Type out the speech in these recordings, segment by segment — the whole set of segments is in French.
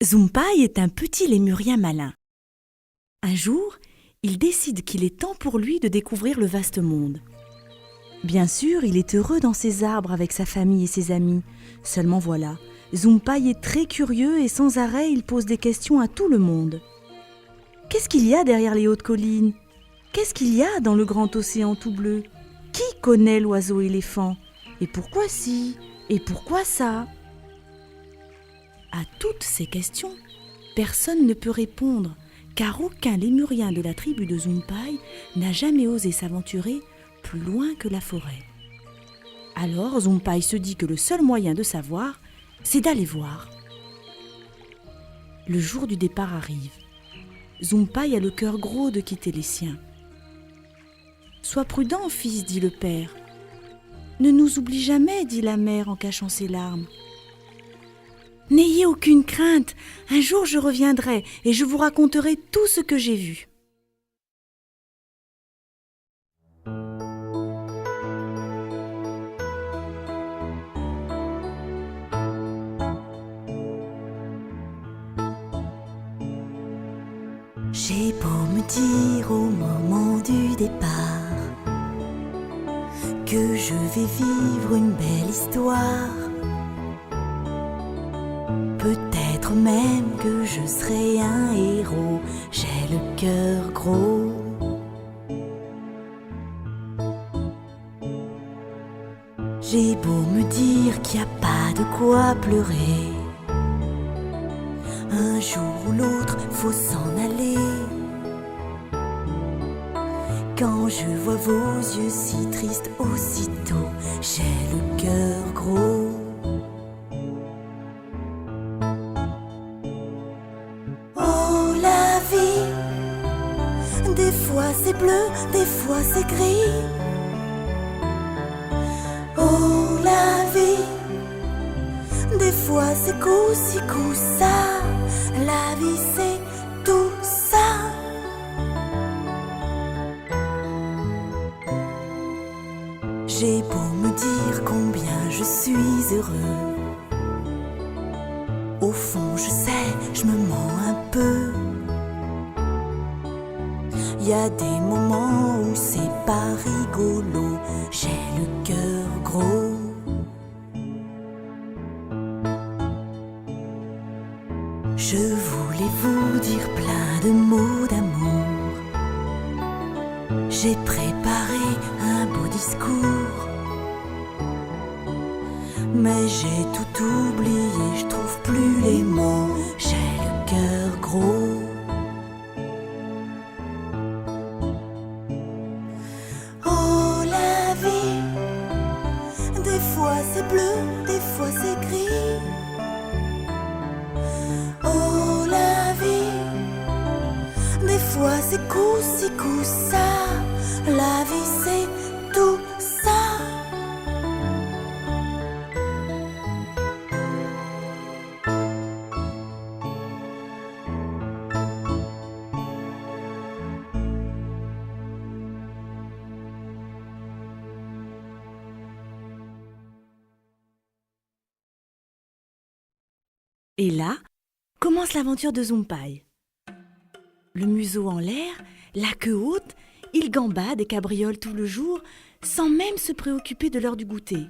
Zumpai est un petit lémurien malin. Un jour, il décide qu'il est temps pour lui de découvrir le vaste monde. Bien sûr, il est heureux dans ses arbres avec sa famille et ses amis. Seulement voilà, Zumpai est très curieux et sans arrêt, il pose des questions à tout le monde. Qu'est-ce qu'il y a derrière les hautes collines? Qu'est-ce qu'il y a dans le grand océan tout bleu? Qui connaît l'oiseau-éléphant? Et pourquoi ci? Et pourquoi ça? À toutes ces questions, personne ne peut répondre, car aucun lémurien de la tribu de Zumpai n'a jamais osé s'aventurer plus loin que la forêt. Alors Zumpai se dit que le seul moyen de savoir, c'est d'aller voir. Le jour du départ arrive. Zumpai a le cœur gros de quitter les siens. « Sois prudent, fils, dit le père. Ne nous oublie jamais, dit la mère en cachant ses larmes. N'ayez aucune crainte, un jour je reviendrai et je vous raconterai tout ce que j'ai vu. J'ai beau me dire au moment du départ que je vais vivre une belle histoire. Peut-être même que je serai un héros, j'ai le cœur gros. J'ai beau me dire qu'il n'y a pas de quoi pleurer, un jour ou l'autre, faut s'en aller. Quand je vois vos yeux si tristes aussitôt, j'ai le cœur gros. Oh la vie, des fois c'est bleu, des fois c'est gris. Oh la vie, des fois c'est coup-ci, coup-ça. La vie c'est tout ça. J'ai beau me dire combien je suis heureux, au fond je sais, je me mens un peu. Y a des moments où c'est pas rigolo, j'ai le cœur gros. Je voulais vous dire plein de mots d'amour. J'ai préparé un beau discours, mais j'ai tout oublié, je trouve plus les mots, j'ai le cœur gros. Oh la vie, des fois c'est bleu, des fois c'est gris. Oh la vie, des fois c'est coup-ci, coup-ça. La vie c'est tout ça. Et là, commence l'aventure de Zumpai. Le museau en l'air, la queue haute, il gambade et cabriole tout le jour sans même se préoccuper de l'heure du goûter.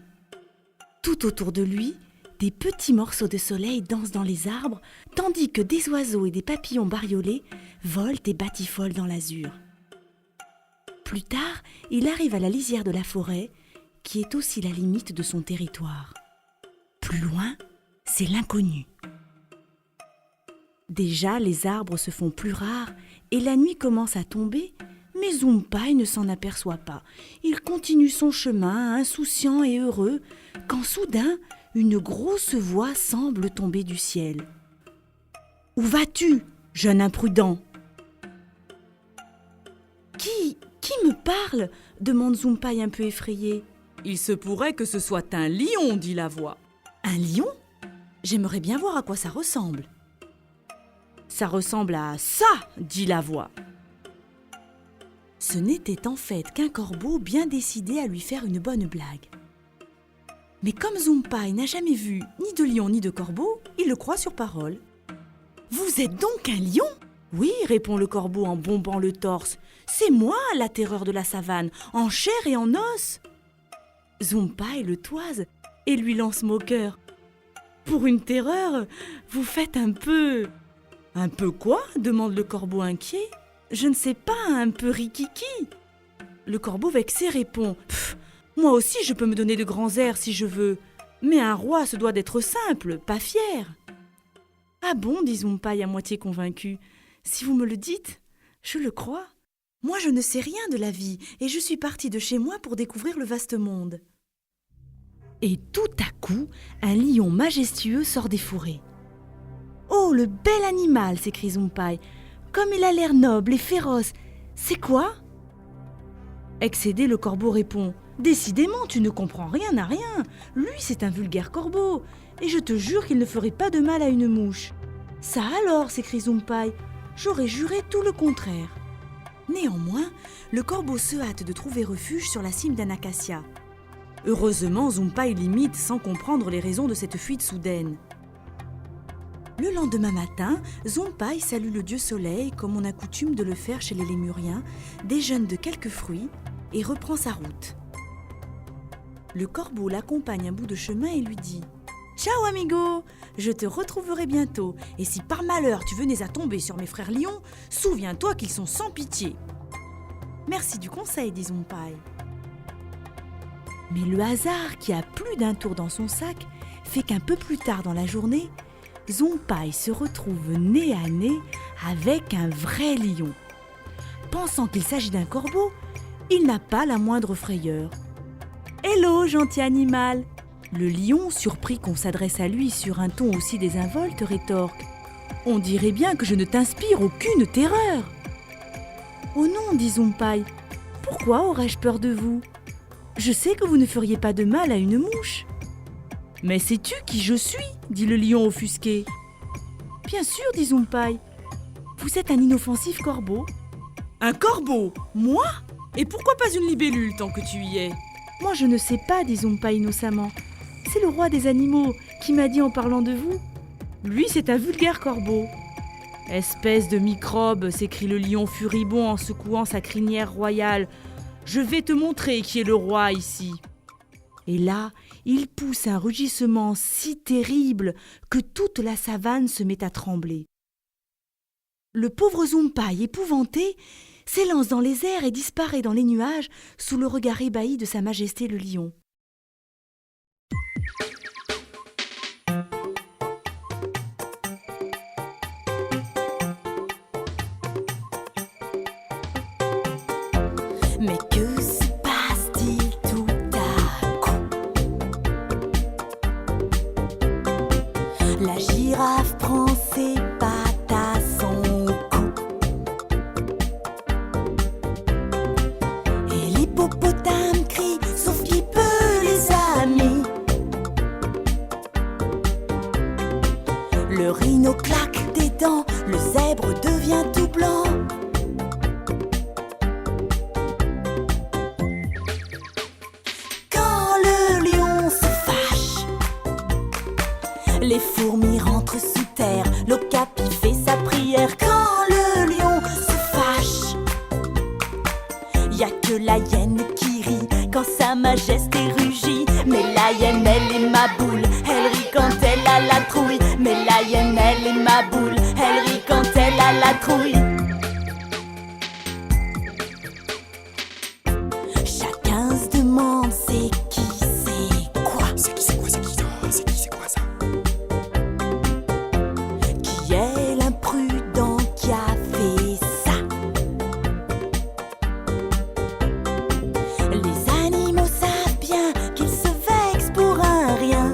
Tout autour de lui, des petits morceaux de soleil dansent dans les arbres, tandis que des oiseaux et des papillons bariolés volent et batifolent dans l'azur. Plus tard, il arrive à la lisière de la forêt, qui est aussi la limite de son territoire. Plus loin, c'est l'inconnu. Déjà, les arbres se font plus rares et la nuit commence à tomber, mais Zumpai ne s'en aperçoit pas. Il continue son chemin, insouciant et heureux, quand soudain, une grosse voix semble tomber du ciel. « Où vas-tu, jeune imprudent ?» « Qui me parle ?» demande Zumpai un peu effrayé. « Il se pourrait que ce soit un lion, dit la voix. »« Un lion ? J'aimerais bien voir à quoi ça ressemble. » « Ça ressemble à ça, dit la voix. » Ce n'était en fait qu'un corbeau bien décidé à lui faire une bonne blague. Mais comme Zumpai n'a jamais vu ni de lion ni de corbeau, il le croit sur parole. Vous êtes donc un lion ? Oui, répond le corbeau en bombant le torse. C'est moi, la terreur de la savane, en chair et en os. Zumpai le toise et lui lance moqueur. Pour une terreur, vous faites un peu... Un peu quoi ? Demande le corbeau inquiet. Je ne sais pas, un peu rikiki. Le corbeau vexé répond. Moi aussi je peux me donner de grands airs si je veux. Mais un roi se doit d'être simple, pas fier. Ah bon, dit Zumpai à moitié convaincu. Si vous me le dites, je le crois. Moi je ne sais rien de la vie et je suis partie de chez moi pour découvrir le vaste monde. Et tout à coup, un lion majestueux sort des fourrés. Oh, le bel animal, s'écrie Zumpai. Comme il a l'air noble et féroce. C'est quoi ? Excédé, le corbeau répond. Décidément, tu ne comprends rien à rien. Lui, c'est un vulgaire corbeau. Et je te jure qu'il ne ferait pas de mal à une mouche. Ça alors, s'écrie Zumpai. J'aurais juré tout le contraire. Néanmoins, le corbeau se hâte de trouver refuge sur la cime d'un acacia. Heureusement, Zumpai l'imite sans comprendre les raisons de cette fuite soudaine. Le lendemain matin, Zumpai salue le dieu soleil comme on a coutume de le faire chez les lémuriens, déjeune de quelques fruits et reprend sa route. Le corbeau l'accompagne un bout de chemin et lui dit « Ciao amigo, je te retrouverai bientôt et si par malheur tu venais à tomber sur mes frères lions, souviens-toi qu'ils sont sans pitié. » Merci du conseil, dit Zumpai. Mais le hasard, qui a plus d'un tour dans son sac, fait qu'un peu plus tard dans la journée, Zumpai se retrouve nez à nez avec un vrai lion. Pensant qu'il s'agit d'un corbeau, il n'a pas la moindre frayeur. « Hello, gentil animal !» Le lion, surpris qu'on s'adresse à lui sur un ton aussi désinvolte, rétorque « On dirait bien que je ne t'inspire aucune terreur !»« Oh non, dit Zumpai, pourquoi aurais-je peur de vous ? Je sais que vous ne feriez pas de mal à une mouche. » « Mais sais-tu qui je suis ?» dit le lion offusqué. « Bien sûr, dit Zumpai. Vous êtes un inoffensif corbeau. »« Un corbeau ? Moi ? Et pourquoi pas une libellule tant que tu y es ?»« Moi je ne sais pas, dit Zumpai innocemment. C'est le roi des animaux qui m'a dit en parlant de vous. Lui, c'est un vulgaire corbeau. »« Espèce de microbe !» s'écrie le lion furibond en secouant sa crinière royale. « Je vais te montrer qui est le roi ici. » Et là, il pousse un rugissement si terrible que toute la savane se met à trembler. Le pauvre Zumpai, épouvanté, s'élance dans les airs et disparaît dans les nuages sous le regard ébahi de Sa Majesté le lion. Mais que se passe-t-il tout à coup? La girafe prend ses pattes à son cou et l'hippopotame crie, sauf qui peut les amis. Le rhino claque des dents, le zèbre devient tout blanc. Les fourmis rentrent sous terre, l'ocapi fait sa prière. Quand le lion se fâche, y a que la hyène qui rit quand Sa Majesté rugit. Mais la hyène, elle est ma boule, elle rit quand elle a la trouille. Mais la hyène, elle est ma boule, elle rit quand elle a la trouille. Chacun se demande c'est qui, c'est quoi. C'est qui, c'est quoi, c'est qui ça? C'est qui, c'est quoi ça? Qui est l'imprudent qui a fait ça? Les animaux savent bien qu'ils se vexent pour un rien.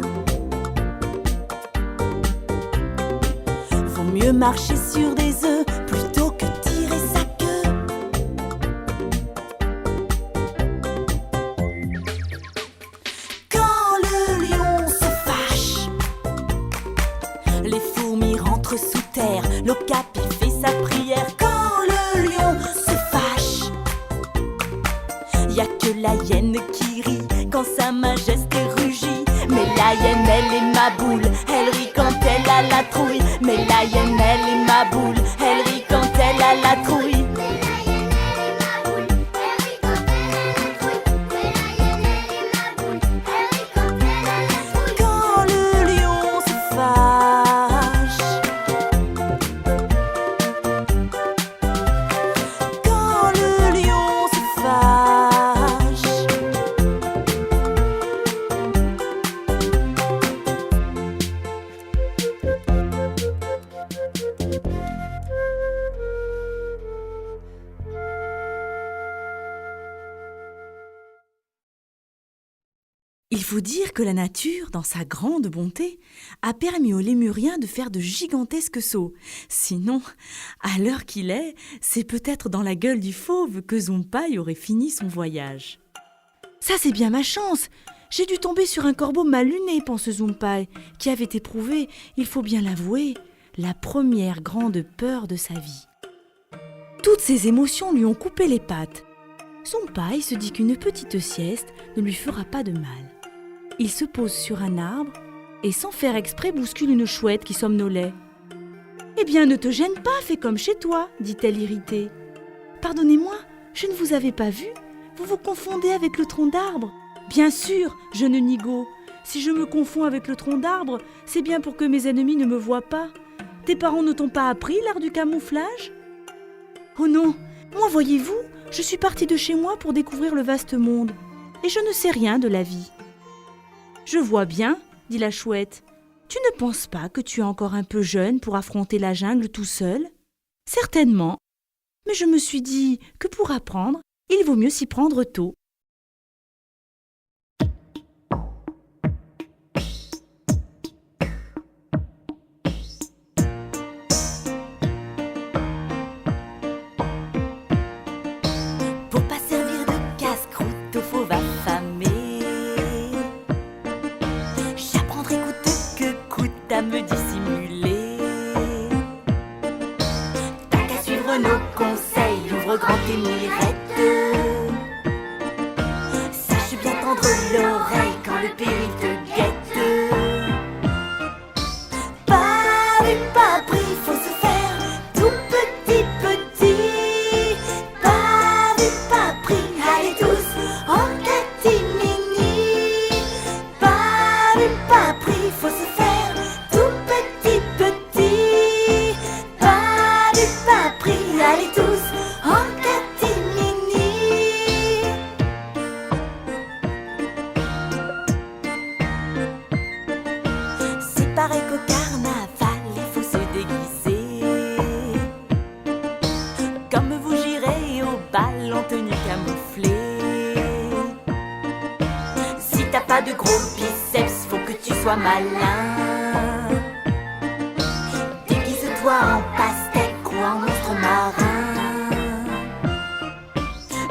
Vaut mieux marcher sur des œufs plutôt que tirer sa queue. Quand le lion se fâche, les fourmis rentrent sous terre, l'ocapi fait sa prière. Quand le lion se fâche, y a que la hyène qui rit quand Sa Majesté rugit. Mais la hyène, hyène, elle est ma boule, elle rit quand elle a la trouille. Mais la hyène, elle est ma boule, elle rit quand elle a la trouille. Quand le lion se fâche, quand le lion se fâche, Il faut dire que la nature, dans sa grande bonté, a permis aux lémuriens de faire de gigantesques sauts. Sinon, à l'heure qu'il est, c'est peut-être dans la gueule du fauve que Zumpai aurait fini son voyage. Ça, c'est bien ma chance. J'ai dû tomber sur un corbeau mal luné, pense Zumpai, qui avait éprouvé, il faut bien l'avouer, la première grande peur de sa vie. Toutes ses émotions lui ont coupé les pattes. Zumpai se dit qu'une petite sieste ne lui fera pas de mal. Il se pose sur un arbre et sans faire exprès bouscule une chouette qui somnolait. « Eh bien, ne te gêne pas, fais comme chez toi, dit-elle irritée. Pardonnez-moi, je ne vous avais pas vu, vous vous confondez avec le tronc d'arbre. Bien sûr, jeune nigaud, si je me confonds avec le tronc d'arbre, c'est bien pour que mes ennemis ne me voient pas. Tes parents ne t'ont pas appris l'art du camouflage ? Oh non, moi voyez-vous, je suis partie de chez moi pour découvrir le vaste monde, et je ne sais rien de la vie. Je vois bien, dit la chouette. Tu ne penses pas que tu es encore un peu jeune pour affronter la jungle tout seul ? Certainement. Mais je me suis dit que pour apprendre, il vaut mieux s'y prendre tôt. pour pas servir de casse-croûte au fauve affamé. J'apprendrai coûte que coûte à me dissimuler. T'as qu'à suivre nos conseils, ouvre grand tes mirettes. Sache bien tendre l'oreille quand le péril te guette. Pas vu, pas pris, faut se faire tout petit, petit. Pas vu, pas pris, allez tous en catimini. Pas vu, pas pris, faut se faire tout petit, petit. Pas vu, pas pris, allez tous en catimini. C'est pareil qu'au carnaval, il faut se déguiser. Comme vous girez au bal en tenue camouflée. Si t'as pas de gros biceps, faut que tu sois malin. Déguise-toi en pastèque ou en monstre marin.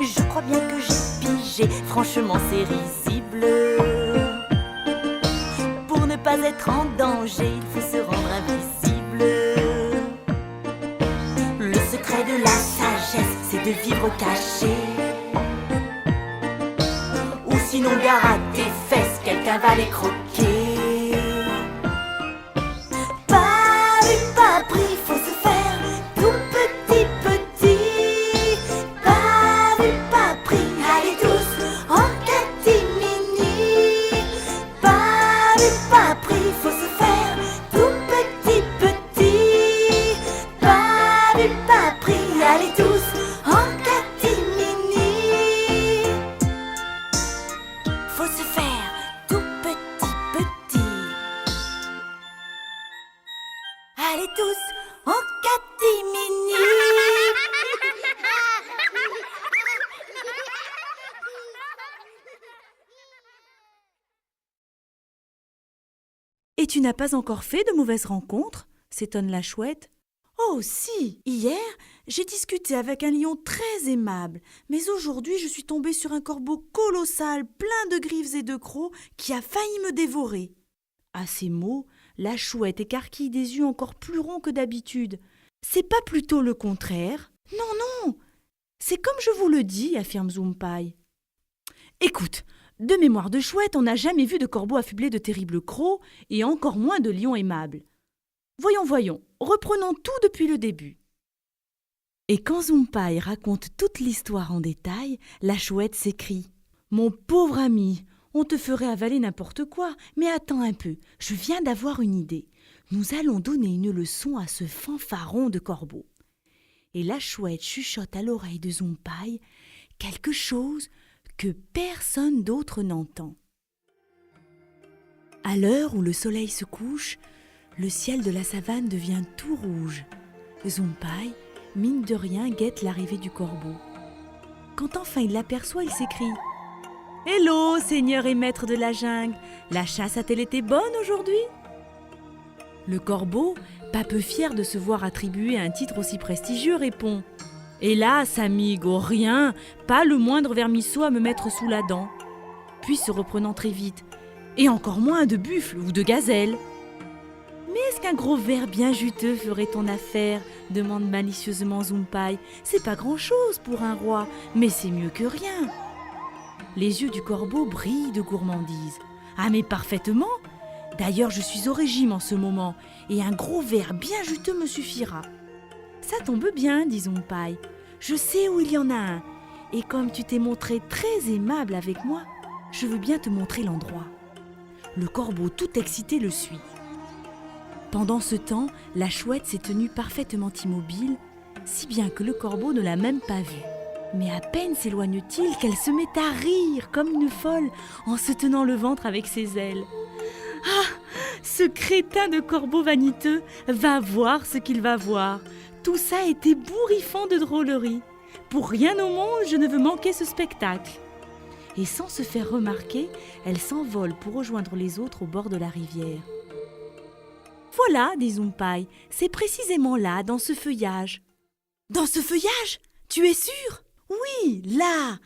Je crois bien que j'ai pigé, franchement c'est risible. Pour ne pas être en danger, il faut se rendre invisible. Le secret de la sagesse, c'est de vivre caché. Ou sinon gare à tes fesses, quelqu'un va les croquer. Pas vu, pas pris, faut se faire tout petit, petit. Pas vu, pas pris, allez tous en catimini. Pas vu, pas pris, faut se faire tout petit, petit. Pas vu, pas pris, allez tous en catimini. Faut se faire tout petit, petit. Allez tous en catimini. Et tu n'as pas encore fait de mauvaises rencontres ? S'étonne la chouette. Oh si, hier, j'ai discuté avec un lion très aimable, mais aujourd'hui je suis tombée sur un corbeau colossal, plein de griffes et de crocs, qui a failli me dévorer. À ces mots, la chouette écarquille des yeux encore plus ronds que d'habitude. C'est pas plutôt le contraire ? Non, non, c'est comme je vous le dis, affirme Zumpai. Écoute, De mémoire de Chouette, on n'a jamais vu de corbeau affublé de terribles crocs, et encore moins de lion aimable. Voyons, reprenons tout depuis le début. Et quand Zumpai raconte toute l'histoire en détail, la Chouette s'écrie « Mon pauvre ami, on te ferait avaler n'importe quoi, mais attends un peu, je viens d'avoir une idée. Nous allons donner une leçon à ce fanfaron de corbeau. » Et la Chouette chuchote à l'oreille de Zumpai quelque chose que personne d'autre n'entend. À l'heure où le soleil se couche, le ciel de la savane devient tout rouge. Zumpai, mine de rien, guette l'arrivée du corbeau. Quand enfin il l'aperçoit, il s'écrie « Hello, seigneur et maître de la jungle, la chasse a-t-elle été bonne aujourd'hui ?» Le corbeau, pas peu fier de se voir attribuer un titre aussi prestigieux, répond « Hélas, amigo, rien, pas le moindre vermisseau à me mettre sous la dent. » Puis se reprenant très vite « Et encore moins de buffle ou de gazelle. » « Mais est-ce qu'un gros ver bien juteux ferait ton affaire ?» demande malicieusement Zumpai. « C'est pas grand-chose pour un roi, mais c'est mieux que rien. » Les yeux du corbeau brillent de gourmandise. « Ah mais parfaitement ! D'ailleurs je suis au régime en ce moment, et un gros ver bien juteux me suffira. »« Ça tombe bien, dit Zumpai. Je sais où il y en a un, et comme tu t'es montré très aimable avec moi, je veux bien te montrer l'endroit. » Le corbeau tout excité le suit. Pendant ce temps, la Chouette s'est tenue parfaitement immobile, si bien que le corbeau ne l'a même pas vue. Mais à peine s'éloigne-t-il qu'elle se met à rire comme une folle en se tenant le ventre avec ses ailes. « Ah, ce crétin de corbeau vaniteux va voir ce qu'il va voir. Tout ça est ébouriffant de drôlerie. Pour rien au monde, je ne veux manquer ce spectacle. » Et sans se faire remarquer, elle s'envole pour rejoindre les autres au bord de la rivière. « Voilà, dit Zumpai, c'est précisément là, dans ce feuillage. »« Dans ce feuillage ? Tu es sûr ? » ?»« Oui, là,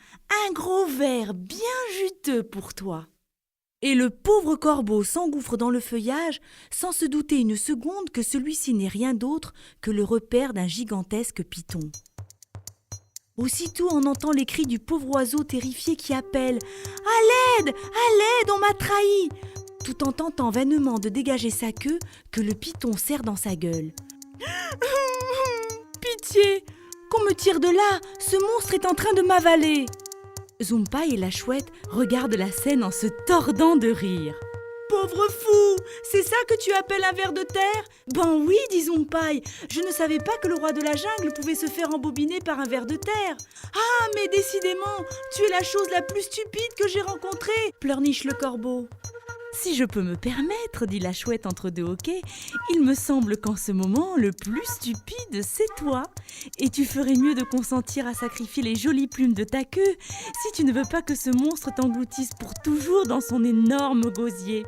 un gros ver bien juteux pour toi. » Et le pauvre corbeau s'engouffre dans le feuillage sans se douter une seconde que celui-ci n'est rien d'autre que le repère d'un gigantesque python. Aussitôt on entend les cris du pauvre oiseau terrifié qui appelle « À l'aide, on m'a trahi !» tout en tentant vainement de dégager sa queue que le python serre dans sa gueule. « Pitié, qu'on me tire de là, ce monstre est en train de m'avaler !» Zumpai et la Chouette regardent la scène en se tordant de rire. « Pauvre fou, c'est ça que tu appelles un ver de terre ? Ben oui, dit Zumpai, je ne savais pas que le roi de la jungle pouvait se faire embobiner par un ver de terre. Ah, mais décidément, tu es la chose la plus stupide que j'ai rencontrée, pleurniche le corbeau. Si je peux me permettre, dit la Chouette entre deux hoquets, il me semble qu'en ce moment, le plus stupide, c'est toi. Et tu ferais mieux de consentir à sacrifier les jolies plumes de ta queue si tu ne veux pas que ce monstre t'engloutisse pour toujours dans son énorme gosier.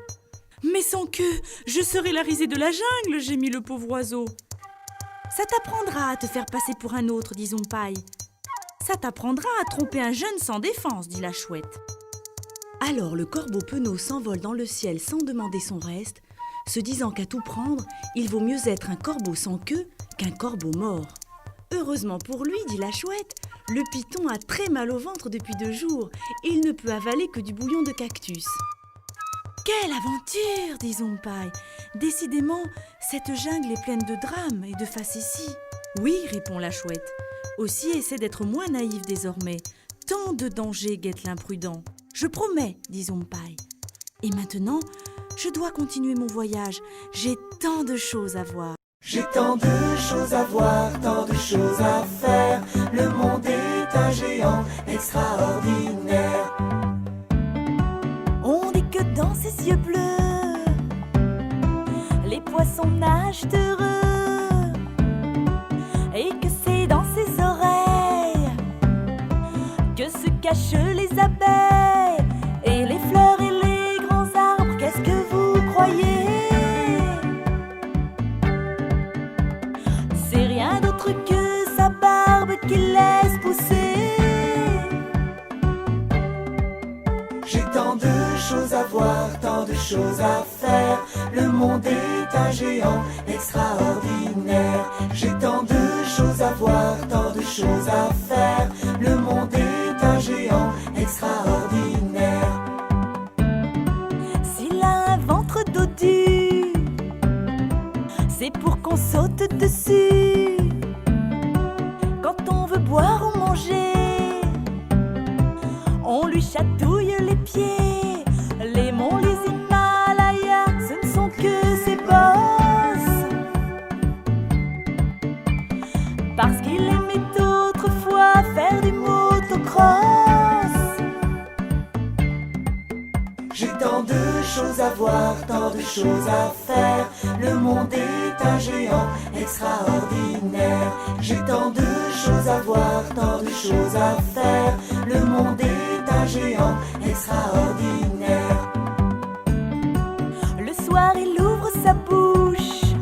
Mais sans queue, je serai la risée de la jungle, gémit le pauvre oiseau. Ça t'apprendra à te faire passer pour un autre, dit Zumpai. Ça t'apprendra à tromper un jeune sans défense, dit la Chouette. Alors le corbeau penaud s'envole dans le ciel sans demander son reste, se disant qu'à tout prendre, il vaut mieux être un corbeau sans queue qu'un corbeau mort. Heureusement pour lui, dit la Chouette, le python a très mal au ventre depuis 2 jours et il ne peut avaler que du bouillon de cactus. Quelle aventure, dit Zumpai. Décidément, cette jungle est pleine de drames et de facéties. Oui, répond la Chouette. Aussi essaie d'être moins naïf désormais. Tant de dangers guettent l'imprudent. Je promets, dit Zumpai. Et maintenant, je dois continuer mon voyage. J'ai tant de choses à voir. J'ai tant de choses à voir, tant de choses à faire. Le monde est un géant extraordinaire. On dit que dans ses yeux bleus, les poissons nagent heureux, et que c'est dans ses oreilles que se cachent les abeilles et les fleurs et les grands arbres. Qu'est-ce que vous croyez? C'est rien d'autre que sa barbe qu'il laisse pousser. J'ai tant de choses à voir, tant de choses à faire. Le monde est un géant extraordinaire. J'ai tant de choses à voir, tant de choses à faire. Le monde est un géant extraordinaire. c'est pour qu'on saute dessus. Quand on veut boire ou manger, on lui chatouille les pieds. Les monts, les Himalayas, ce ne sont que ses bosses. Parce qu'il aimait autrefois faire du motocross. J'ai tant de choses à voir, tant de choses à faire. Le monde est un géant extraordinaire. J'ai tant de choses à voir, tant de choses à faire. Le monde est un géant extraordinaire. Le soir, il ouvre sa bouche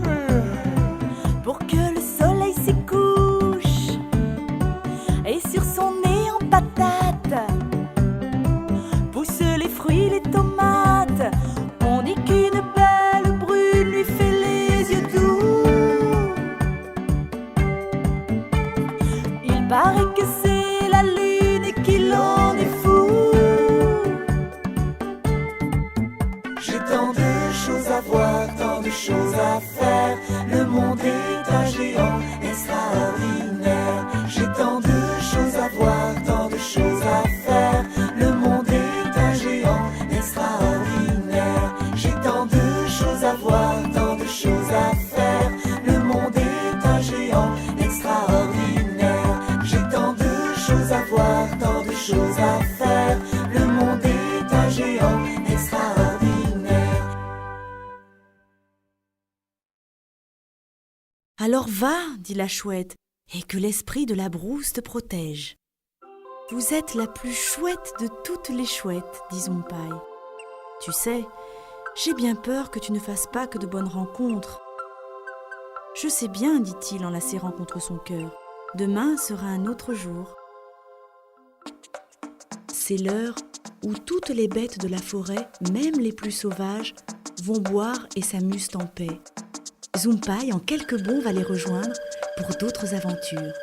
pour que le soleil s'y couche. Et sur son nez en patate poussent les fruits, les tomates. On dit qu'une belle brune lui fait les yeux doux. Il paraît que c'est la lune et qu'il en est fou. J'ai tant de choses à voir, tant de choses à faire. Le monde est un géant extraordinaire. J'ai tant de choses à voir, tant de choses à faire. Le monde est un géant extraordinaire. J'ai tant de choses à voir, tant de choses à faire. Le monde est un géant extraordinaire. J'ai tant de choses à voir, tant de choses à faire. Le monde est un géant extraordinaire. Alors va, dit la chouette, et que l'esprit de la brousse te protège. Vous êtes la plus chouette de toutes les chouettes, dit Zoumpaï. Tu sais, j'ai bien peur que tu ne fasses pas que de bonnes rencontres. Je sais bien, dit-il en la serrant contre son cœur. Demain sera un autre jour. C'est l'heure où toutes les bêtes de la forêt, même les plus sauvages, vont boire et s'amusent en paix. Zoumpaï, en quelques bonds, va les rejoindre pour d'autres aventures.